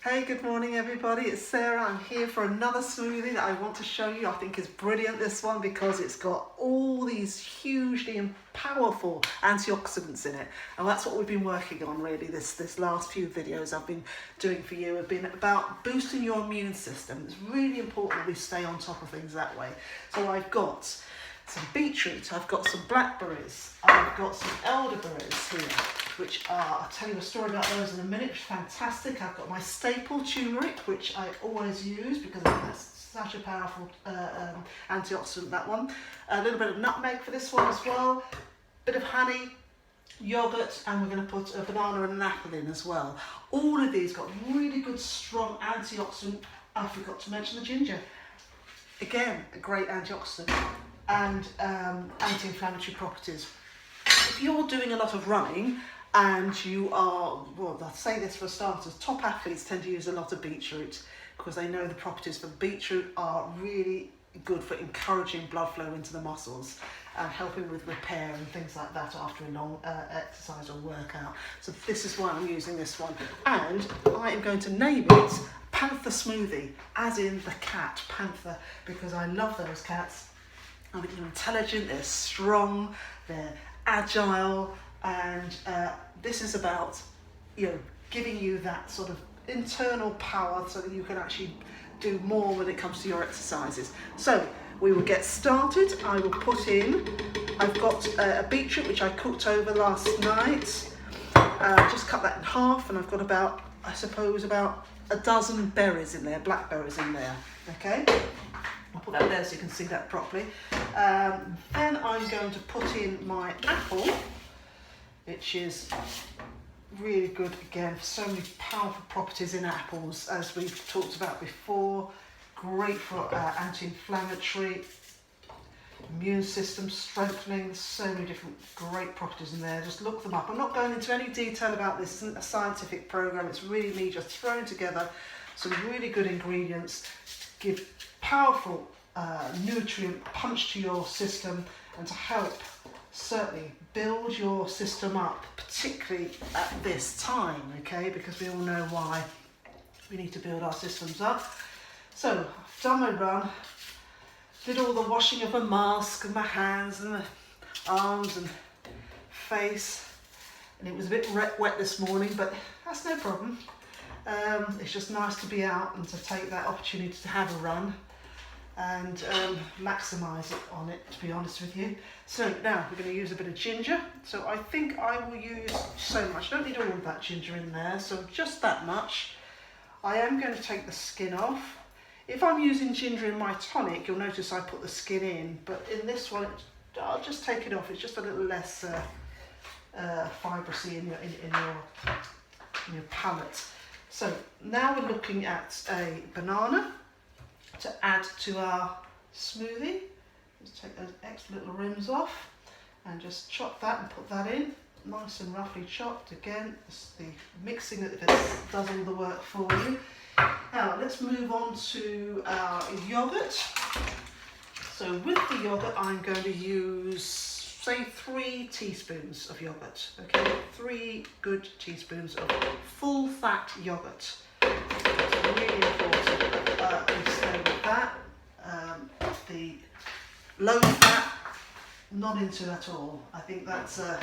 Hey, good morning everybody, it's Sarah. I'm here for another smoothie that I want to show you. I think is brilliant, this one, because it's got all these hugely and powerful antioxidants in it. And that's what we've been working on really, this last few videos I've been doing for you have been about boosting your immune system. It's really important that we stay on top of things that way. So I've got some beetroot, I've got some blackberries, I've got some elderberries here, which are, I'll tell you a story about those in a minute, which is fantastic. I've got my staple turmeric, which I always use because I think that's such a powerful antioxidant, that one. A little bit of nutmeg for this one as well, bit of honey, yogurt, and we're going to put a banana and an apple in as well. All of these got really good strong antioxidant. I forgot to mention the ginger. Again, a great antioxidant and anti-inflammatory properties. If you're doing a lot of running and you are, well, I'll say this for starters, top athletes tend to use a lot of beetroot because they know the properties for beetroot are really good for encouraging blood flow into the muscles and helping with repair and things like that after a long exercise or workout. So this is why I'm using this one, and I am going to name it Panther Smoothie, as in the cat Panther, because I love those cats. I mean, they're intelligent, they're strong, they're agile, and this is about, you know, giving you that sort of internal power so that you can actually do more when it comes to your exercises. So we will get started. I will put in, I've got a beetroot which I cooked over last night, just cut that in half, and I've got about, I suppose, about a dozen berries in there, blackberries in there, okay? I'll put that there so you can see that properly. Then I'm going to put in my apple, which is really good again for so many powerful properties in apples, as we've talked about before. Great for anti-inflammatory, immune system strengthening. There's so many different great properties in there. Just look them up. I'm not going into any detail about this. This isn't a scientific program. It's really me just throwing together some really good ingredients, give powerful nutrient punch to your system, and to help certainly build your system up, particularly at this time, okay, because we all know why we need to build our systems up. So I've done my run, did all the washing of my mask and my hands and my arms and face, and it was a bit wet this morning, but that's no problem. It's just nice to be out and to take that opportunity to have a run and maximise it on it, to be honest with you. So now we're going to use a bit of ginger. So I think I will use so much. I don't need all of that ginger in there, so just that much. I am going to take the skin off. If I'm using ginger in my tonic, you'll notice I put the skin in, but in this one, I'll just take it off. It's just a little less fibrousy in your palate. So now we're looking at a banana to add to our smoothie. Just take those extra little rims off and just chop that and put that in, nice and roughly chopped. Again, it's the mixing that does all the work for you. Now let's move on to our yogurt. So with the yogurt, I'm going to use, say, 3 teaspoons of yogurt. Okay, 3 good teaspoons of full fat yogurt. It's really important we stay with that. The low fat, not into at all. I think that's a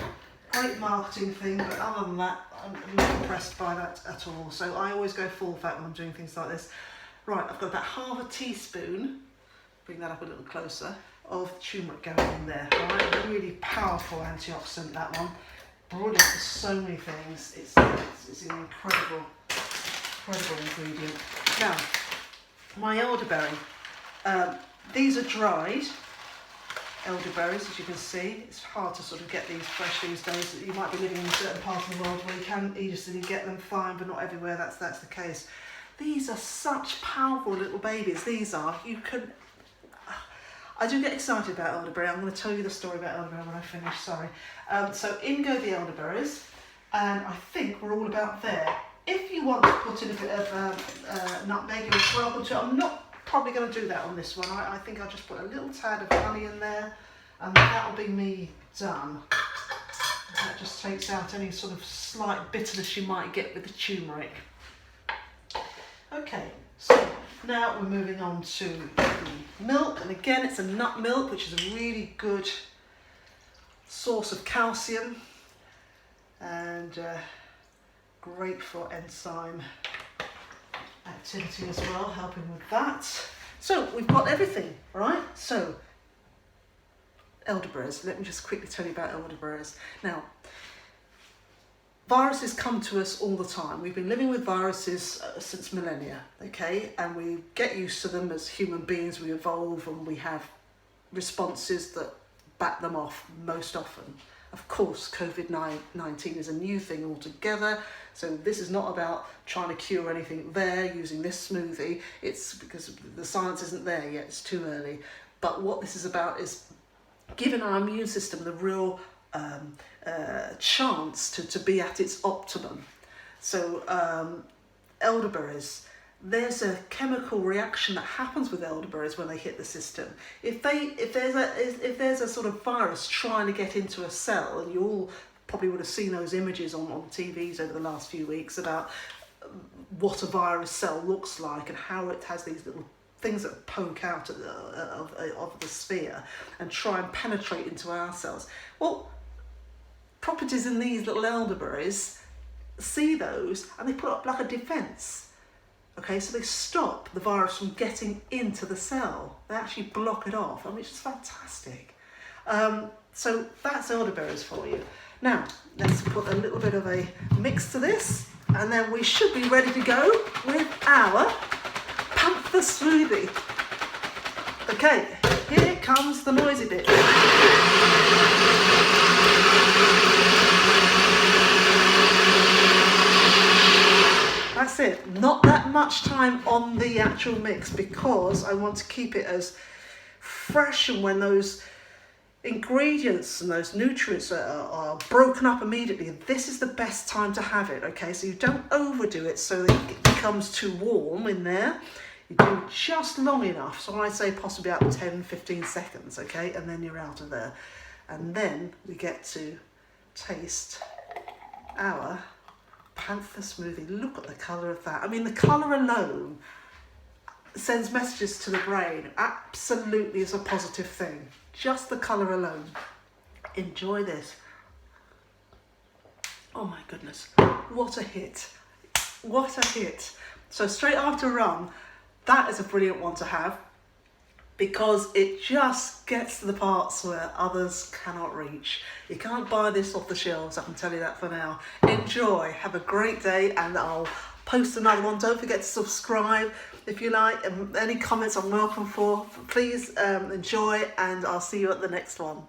great marketing thing, but other than that, I'm not impressed by that at all. So I always go full fat when I'm doing things like this. Right, I've got about half a teaspoon, bring that up a little closer, of turmeric going in there. Right, really powerful antioxidant, that one. Brilliant for so many things. It's an incredible ingredient. Now, my elderberry. These are dried elderberries, as you can see. It's hard to sort of get these fresh these days. You might be living in a certain part of the world where you can easily get them fine, but not everywhere that's the case. These are such powerful little babies. These are, you can, I do get excited about elderberry. I'm going to tell you the story about elderberry when I finish, sorry. So in go the elderberries, and I think we're all about there. If you want to put in a bit of nutmeg, you're welcome to. I'm not probably going to do that on this one. I think I'll just put a little tad of honey in there, and that'll be me done. That just takes out any sort of slight bitterness you might get with the turmeric. Okay, so now we're moving on to the milk, and again it's a nut milk, which is a really good source of calcium and great for enzyme activity as well, helping with that. So we've got everything, right? So elderberries, let me just quickly tell you about elderberries. Now, viruses come to us all the time. We've been living with viruses since millennia, okay? And we get used to them as human beings, we evolve and we have responses that back them off most often. Of course, COVID-19 is a new thing altogether, so this is not about trying to cure anything there using this smoothie. It's because the science isn't there yet, it's too early. But what this is about is giving our immune system the real chance to be at its optimum. So elderberries, there's a chemical reaction that happens with elderberries when they hit the system. If there's a sort of virus trying to get into a cell, and you all probably would have seen those images on TVs over the last few weeks about what a virus cell looks like and how it has these little things that poke out of the sphere and try and penetrate into our cells. Well, properties in these little elderberries see those and they put up like a defence. Okay, so they stop the virus from getting into the cell. They actually block it off, which is fantastic. So that's elderberries for you. Now, let's put a little bit of a mix to this, and then we should be ready to go with our Panther Smoothie. Okay, here comes the noisy bit. That's it, not that much time on the actual mix because I want to keep it as fresh, and when those ingredients and those nutrients are broken up immediately, this is the best time to have it, okay? So you don't overdo it so that it becomes too warm in there. You do just long enough, so I'd say possibly about 10-15 seconds, okay? And then you're out of there. And then we get to taste our Panther Smoothie. Look at the colour of that. I mean, the colour alone sends messages to the brain. Absolutely is a positive thing. Just the colour alone. Enjoy this. Oh my goodness. What a hit. What a hit. So straight after a run, that is a brilliant one to have because it just gets to the parts where others cannot reach. You can't buy this off the shelves, I can tell you that for now. Enjoy, have a great day, and I'll post another one. Don't forget to subscribe if you like. Any comments I'm welcome for. Please enjoy, and I'll see you at the next one.